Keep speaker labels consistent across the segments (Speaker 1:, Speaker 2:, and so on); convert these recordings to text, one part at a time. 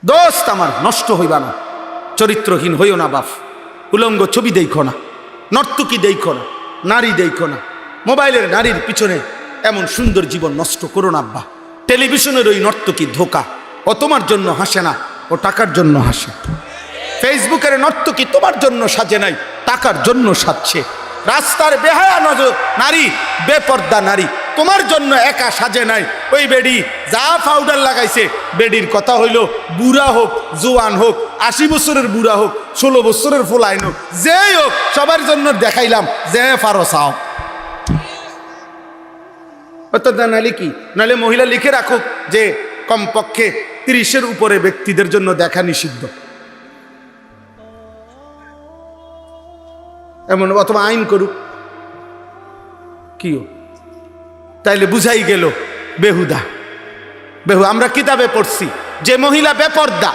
Speaker 1: দোস্ত আমার, নষ্ট হইবা না, চরিত্রহীন হইও না বাপ। উলঙ্গ ছবি দেখো না, নর্তকী দেখো না, নারী দেখো না, মোবাইলের নারীর পিছনে এমন সুন্দর জীবন নষ্ট করো না আব্বা। টেলিভিশনের ওই নর্তকী ধোকা, ও তোমার জন্য হাসে না, ও টাকার জন্য হাসে। ফেসবুকের নর্তকী তোমার জন্য সাজে নাই, টাকার জন্য সাজছে। রাস্তার বেহায়া নজর নারী, বেপর্দা নারী তোমার জন্য একা সাজে নাই। ওই বেডি যা পাউডার লাগাইছে, বেডির কথা হইল বুড়া হোক, জোয়ান হোক, 80 বছরের বুড়া হোক, 16 বছরের ফোলাইন হোক, যেই হোক, সবার জন্য দেখাইলাম যে পারো চাও। নাহলে কি, নাহলে মহিলা লিখে রাখুক যে কমপক্ষে 30-এর উপরে ব্যক্তিদের জন্য দেখা নিষিদ্ধ, এমন, অথবা আইন করুক, কিও, তাইলে বুঝাই গেল বেহুদা। আমরা কিতাবে পড়ছি যে মহিলা বেপর্দা,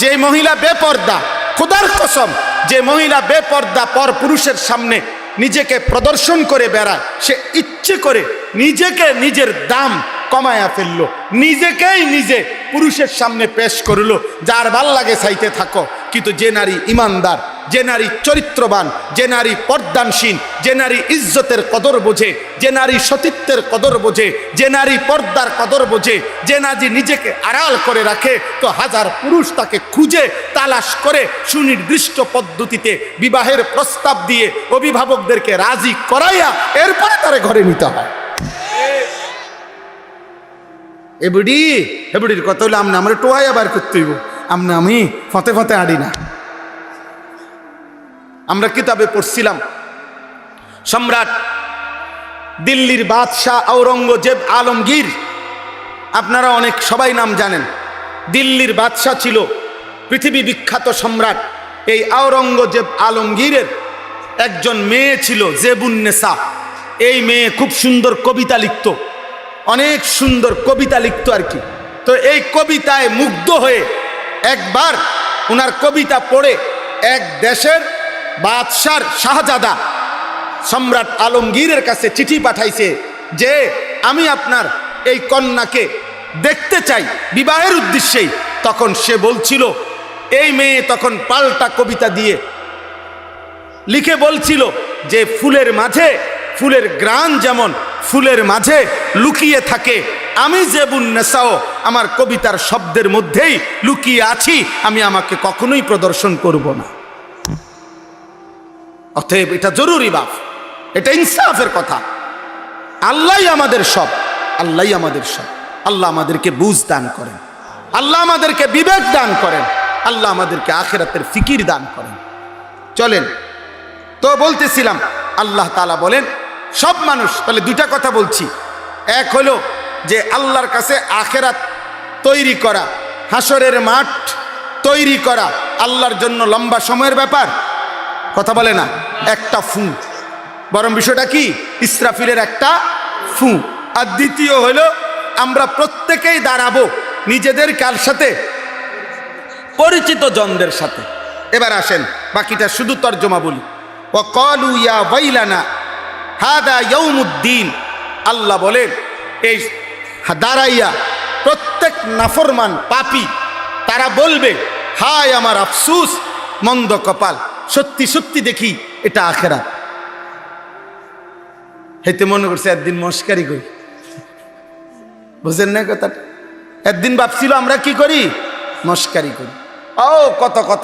Speaker 1: যে মহিলা বেপর্দা, খোদার কসম, যে মহিলা বেপর্দা পর পুরুষের সামনে নিজেকে প্রদর্শন করে বেড়ায়, সে ইচ্ছে করে নিজেকে নিজের দাম কমায়া ফেললো, নিজেকেই নিজে পুরুষের সামনে পেশ করলো। যার ভাল লাগে চাইতে থাকো, কিন্তু যে নারী ইমানদার, যে নারী চরিত্রবান, যে নারী পর্দানসীন, যে নারী ইজ্জতের কদর বোঝে, যে নারী সতীত্বের কদর বোঝে, যে নারী পর্দার কদর বোঝে, যে নারী নিজেকে আড়াল করে রাখে, তো হাজার পুরুষ তাকে খুঁজে তালাশ করে সুনির্দিষ্ট পদ্ধতিতে বিবাহের প্রস্তাব দিয়ে অভিভাবকদেরকে রাজি করাইয়া এরপরে তারে ঘরে নিতে হয়। এবুডির কথা হইলে আমনে আমরা টোয়াইয়া বার করতে হইব, আমনে আমি ফতে ফতে আড়ি না। আমরা কিতাবে পড়ছিলাম সম্রাট দিল্লির বাদশাহ আওরঙ্গজেব আলমগীর, আপনারা অনেক সবাই নাম জানেন। দিল্লির বাদশাহ ছিল, পৃথিবী বিখ্যাত সম্রাট। এই আওরঙ্গজেব আলমগীরের একজন মেয়ে ছিল জেবুন্নেসা। এই মেয়ে খুব সুন্দর কবিতা লিখত, অনেক সুন্দর কবিতা লিখত আর কি। তো এই কবিতায় মুগ্ধ হয়ে একবার ওনার কবিতা পড়ে এক দেশের বাদশার শাহজাদা সম্রাট আলমগীরের কাছে চিঠি পাঠাইছে যে আমি আপনার এই কন্যাকে দেখতে চাই বিবাহের উদ্দেশ্যেই। তখন সে বলছিল, এই মেয়ে তখন পাল্টা কবিতা দিয়ে লিখে বলছিল যে ফুলের মাঝে, ফুলের গ্রাণ যেমন ফুলের মাঝে লুকিয়ে থাকে, আমি জেবুন্নেসাও আমার কবিতার শব্দের মধ্যেই লুকিয়ে আছি, আমি আমাকে কখনোই প্রদর্শন করব না। অতএব এটা জরুরি বাপ, এটা ইনসাফের কথা। আল্লাহই আমাদের সব, আল্লাহই আমাদের সব। আল্লাহ আমাদেরকে বুঝ দান করেন, আল্লাহ আমাদেরকে বিবেক দান করেন, আল্লাহ আমাদেরকে আখিরাতের ফিকির দান করেন। চলেন তো বলতেছিলাম, আল্লাহ তাআলা বলেন সব মানুষ, তাহলে দুইটা কথা বলছি। এক হলো যে আল্লাহর কাছে আখিরাত তৈরি করা, হাসরের মাঠ তৈরি করা আল্লাহর জন্য লম্বা সময়ের ব্যাপার, কথা বলে না, একটা ফু। বরং বিষয়টা কি, ইসরাফিলের একটা ফু। আর দ্বিতীয় হলো আমরা প্রত্যেকেই দাঁড়াবো নিজেদের কার সাথে, পরিচিত জনদের সাথে। এবার আসেন বাকিটা শুধু তর্জমা বলি। ওয়াকালু ইয়া ওয়াইলানা হাদা ইয়াউমুদ্দিন, আল্লাহ বলেন এই দাঁড়াইয়া প্রত্যেক নাফরমান পাপী তারা বলবে, হায় আমার আফসুস, মন্দ কপাল, সত্যি সত্যি দেখি এটা আখিরাত। হেতে মনে করছে একদিন মস্কারি করি, বুঝেন না কথাটা? একদিন ভাবছিল আমরা কি করি, মস্কারি করি। ও কত কথা